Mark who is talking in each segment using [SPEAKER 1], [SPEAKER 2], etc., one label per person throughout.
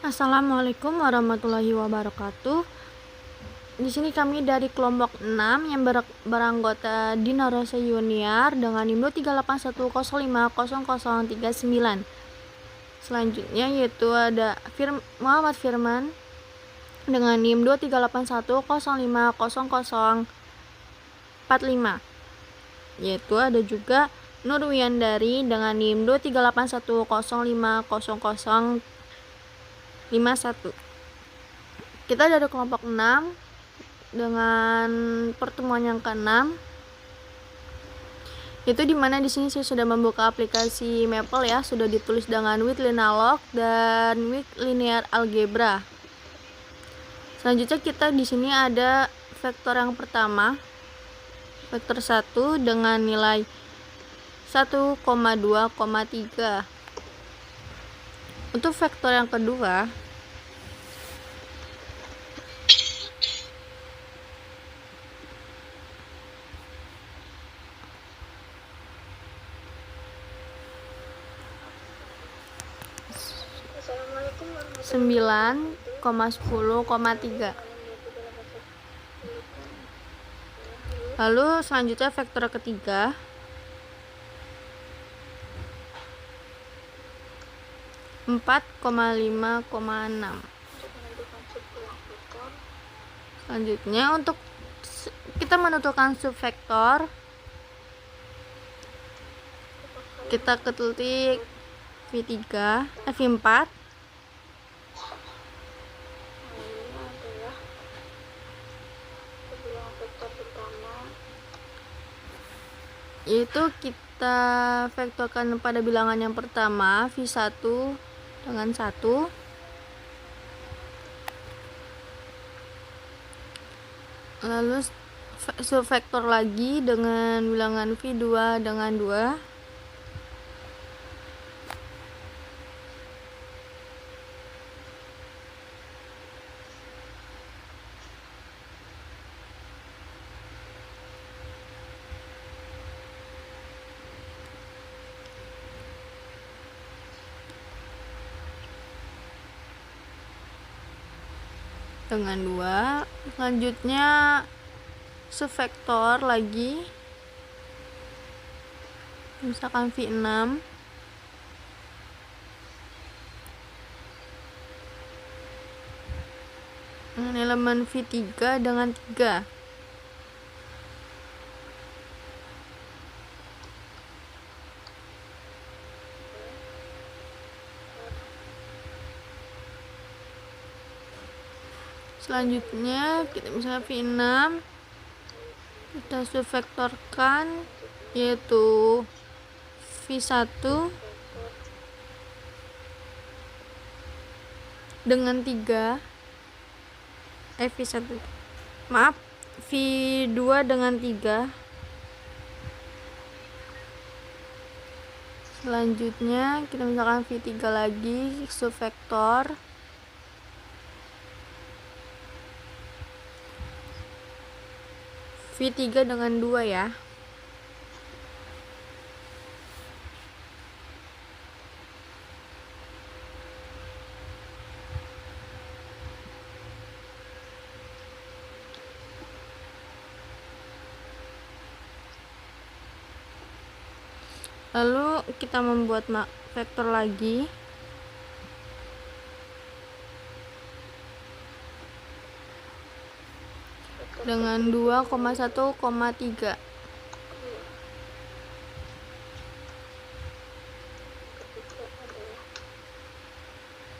[SPEAKER 1] Assalamualaikum warahmatullahi wabarakatuh. Di sini kami dari kelompok 6 yang beranggota Dina Rosa Junior dengan NIM 381050039. Selanjutnya yaitu ada Muhammad Firman dengan NIM 23810500045. Yaitu ada juga Nur Wiyandari dengan NIM 238105051. Kita dari kelompok 6 dengan pertemuan yang ke-6, itu dimana di sini saya sudah membuka aplikasi Maple ya, sudah ditulis dengan with Linalog dan with linear algebra. Selanjutnya kita di sini ada vektor yang pertama, vektor 1 dengan nilai 1,2,3. Untuk vektor yang kedua,
[SPEAKER 2] Assalamualaikum
[SPEAKER 1] 9,10,3. Lalu selanjutnya vektor ketiga, empat koma lima koma enam. Selanjutnya untuk kita menentukan subvektor, kita ketik V4. Yaitu kita vektorkan pada bilangan yang pertama V1 dengan 1, lalu subvektor lagi dengan bilangan V2 dengan 2, dengan 2. Selanjutnya subvektor lagi, misalkan V6 dengan elemen V3 dengan 3. Selanjutnya kita misalnya V6 kita subvektorkan yaitu V1 dengan 3, V2 dengan 3. Selanjutnya kita misalkan V3 lagi subvektor V3 dengan 2 ya. Lalu kita membuat vektor lagi dengan 2,1,3.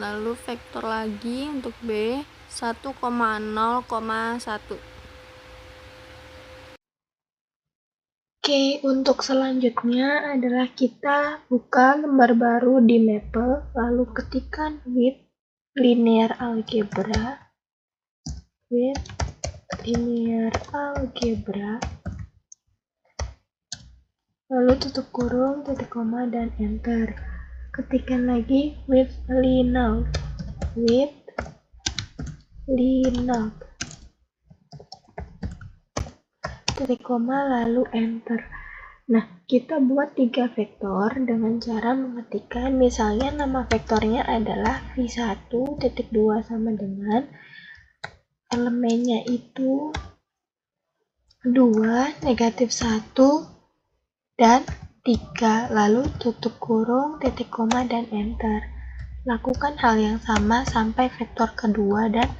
[SPEAKER 1] Lalu vektor lagi untuk B 1,0,1.
[SPEAKER 2] Oke, untuk selanjutnya adalah kita buka lembar baru di Maple, lalu ketikkan with linear algebra, lalu tutup kurung, titik koma, dan enter. Ketikkan lagi with Linalog, titik koma, lalu enter. Nah, kita buat 3 vektor dengan cara mengetikkan, misalnya nama vektornya adalah V1 titik 2 sama dengan elemennya itu 2, negatif 1, dan 3, lalu tutup kurung, titik koma, dan enter. Lakukan hal yang sama sampai vektor kedua dan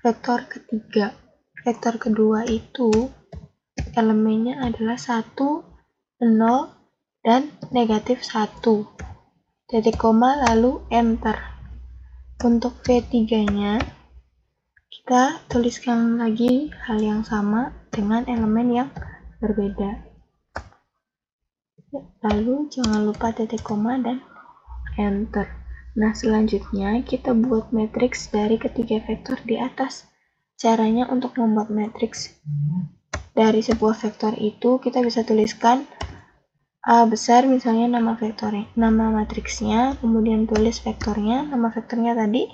[SPEAKER 2] vektor ketiga. Vektor kedua itu elemennya adalah 1, 0, dan negatif 1. Titik koma lalu enter. Untuk V3-nya, kita tuliskan lagi hal yang sama dengan elemen yang berbeda. Lalu jangan lupa titik koma dan enter. Nah, selanjutnya kita buat matriks dari ketiga vektor di atas. Caranya untuk membuat matriks dari sebuah vektor itu, kita bisa tuliskan A besar, misalnya nama vektornya, nama matriksnya, kemudian tulis vektornya, nama vektornya tadi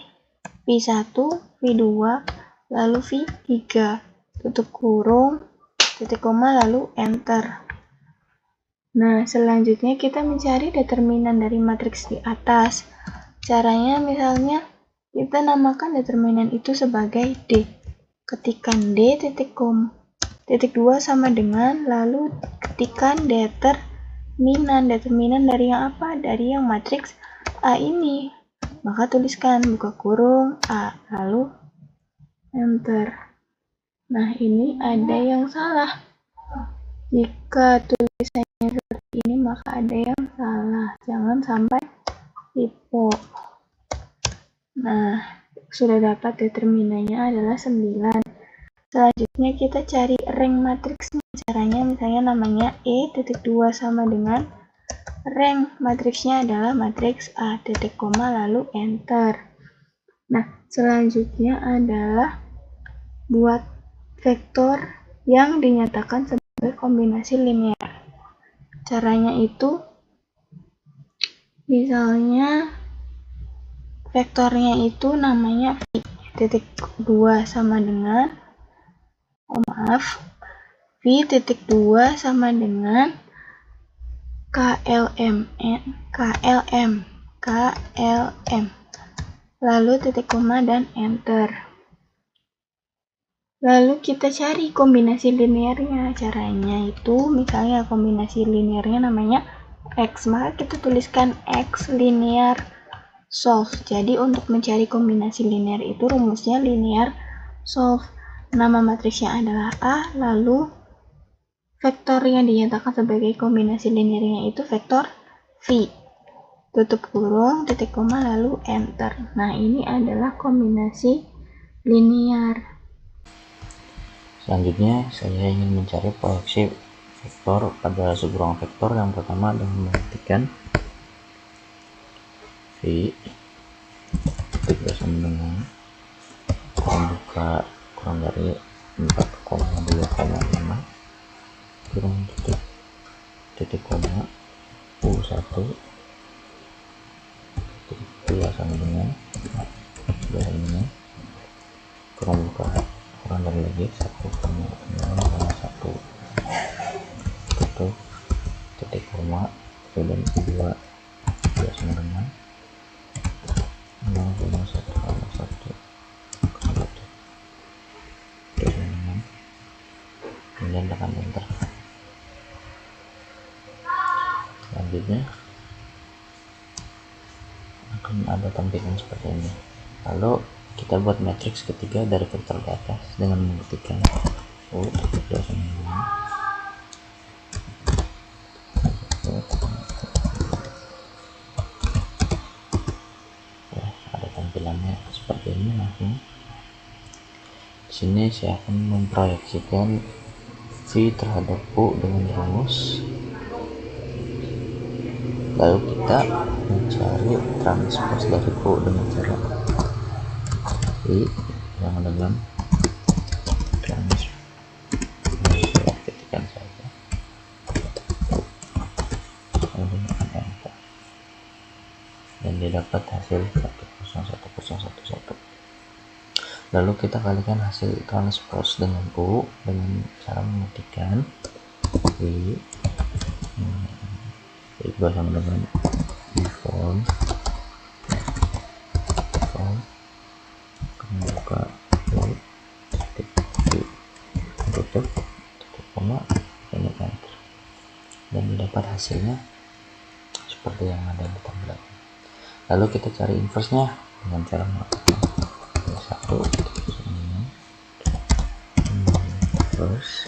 [SPEAKER 2] V1, V2, lalu V3, tutup kurung, titik koma, lalu enter. Nah, selanjutnya kita mencari determinan dari matriks di atas. Caranya misalnya kita namakan determinan itu sebagai D. Ketikkan D titik 2 sama dengan, lalu ketikkan determinan. Determinan dari yang apa? Dari yang matriks A ini. Maka tuliskan buka kurung A, lalu enter. Nah, ini ada yang salah. Jika tulisannya seperti ini, maka ada yang salah. Jangan sampai typo. Nah, sudah dapat determinannya adalah 9. Selanjutnya kita cari rank matriksnya. Caranya misalnya namanya E titik 2 sama dengan rank matriksnya adalah matriks A titik koma lalu enter. Nah, selanjutnya adalah buat vektor yang dinyatakan sebagai kombinasi linear. Caranya itu misalnya vektornya itu namanya V titik 2 sama dengan V titik 2 sama dengan KLM, lalu titik koma dan enter. Lalu kita cari kombinasi linearnya. Caranya itu misalnya kombinasi linearnya namanya X, maka kita tuliskan X linear solve. Jadi untuk mencari kombinasi linear itu rumusnya linear solve. Nama matriksnya adalah A, lalu vektor yang dinyatakan sebagai kombinasi linearnya itu vektor V. Tutup kurung, titik koma, lalu enter. Nah, ini adalah kombinasi linear.
[SPEAKER 3] Selanjutnya, saya ingin mencari proyeksi vektor pada sebuah vektor. Yang pertama dengan mengetikkan V titik sama dengan buka kurang dari 4,2,5 kurang titik koma U1 titik 2 sama dengan ini kurang buka kurang dari lagi 1,1 tutup titik koma dan 2 sama dengan 0,1,1 kemudian tekan enter. Selanjutnya akan ada tampilan seperti ini. Lalu kita buat matriks ketiga dari vektor di atas dengan mengetikkan U ya, ada tampilannya seperti ini. Langsung di sini saya akan memproyeksikan V terhadap U dengan rumus, lalu kita mencari transpose dari U dengan cara V yang dengan transpose, saya ketikkan saja kemudian enter dan didapat hasil 101,111. Lalu kita kalikan hasil transpose dengan U dengan cara mengetikkan V Equal sama dengan default buka tutup koma enter, dan didapat hasilnya seperti yang ada di tabel. Lalu kita cari inverse-nya dengan cara melakukan satu inverse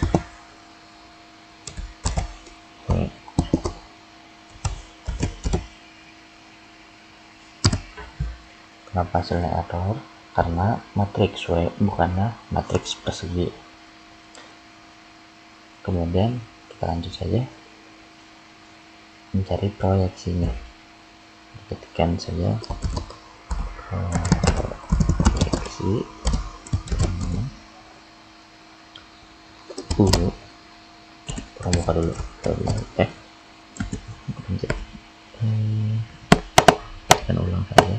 [SPEAKER 3] Kenapa hasilnya error? Karena matriks W bukannya matriks persegi. Kemudian kita lanjut saja mencari proyeksinya. Ketikkan saja proyeksi buka dulu dan ulang saja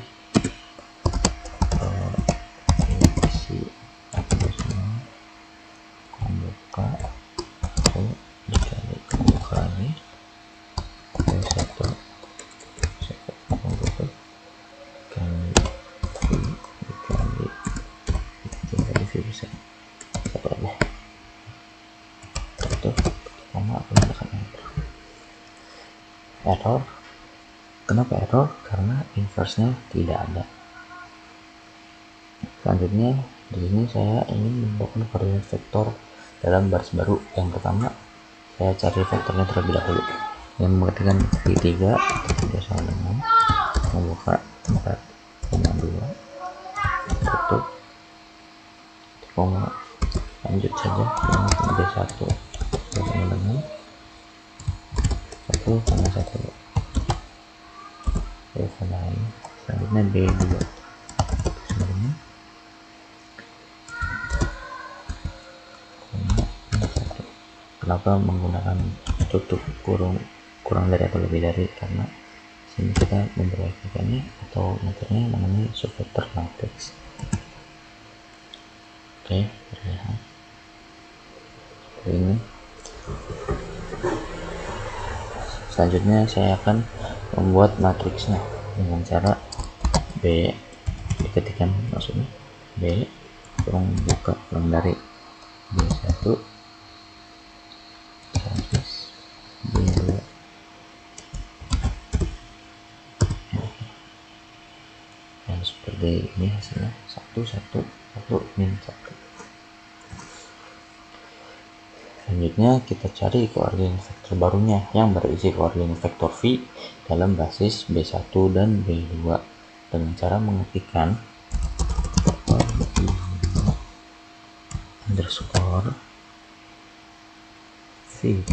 [SPEAKER 3] buka dikali kali satu dikali bisa satu aja satu koma aku menekan enter. Error. Kenapa error? Karena inverse-nya tidak ada. Selanjutnya di sini saya ingin membuat koordinat vektor dalam baris baru. Yang pertama saya cari vektornya terlebih dahulu, yang mengetikkan V3 sama dengan membuka 4,2 tutup koma, lanjut saja dengan B1 sama dengan 1,1 selanjutnya B2 sebenarnya kenapa menggunakan tutup kurung dari atau lebih dari, karena sini kita memproyeksikannya atau metodenya mengenai subvektor matriks. Oke, terlihat seperti ini. Selanjutnya saya akan membuat matriksnya dengan cara B diketikkan, maksudnya B kurang buka kurang dari B1 B2 yang seperti ini hasilnya 1 1 1 min 1. Selanjutnya kita cari koordinat vektor barunya yang berisi koordinat vektor V dalam basis B1 dan B2 dengan cara mengetikkan underscore V3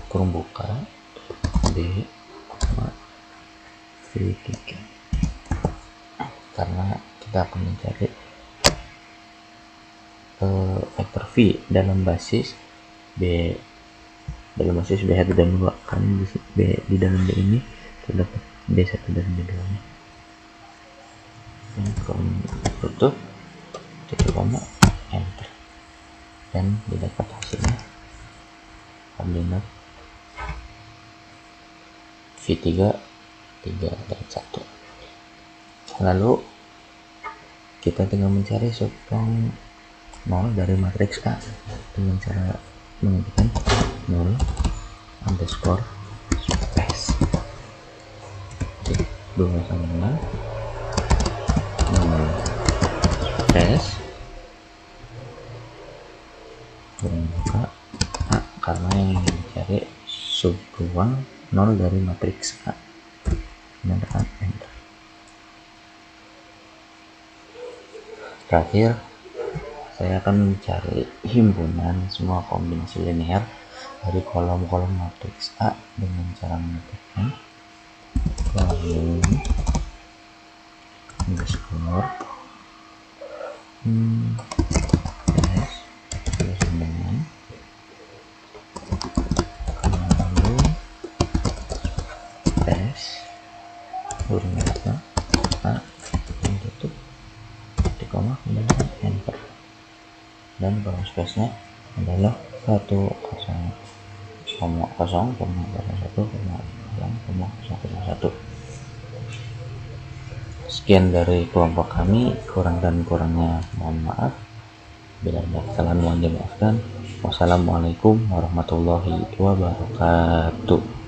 [SPEAKER 3] kurung buka B V3 karena kita akan mencari vektor V dalam basis B1 dan 2, karena di dalam B ini terdapat B1 dan B2 nya. Tutup koma enter, dan didapat hasilnya koordinat V3 3 dan 1. Lalu kita tinggal mencari subtong 0 dari matriks A dengan cara mengetikkan 0 underscore space 2 sama dengan 0 space buka A, karena yang ingin dicari subruang 0 dari matriks A. Menekan enter. Terakhir saya akan mencari himpunan semua kombinasi linear dari kolom-kolom matriks A dengan cara mengetikkan kolom underscore dengan lalu kurung A tutup kalau space-nya adalah 1,0,01,0,0,1. Sekian dari kelompok kami, kurang dan kurangnya mohon maaf. Bila ada kesalahan mohon dimaafkan. Wassalamualaikum warahmatullahi wabarakatuh.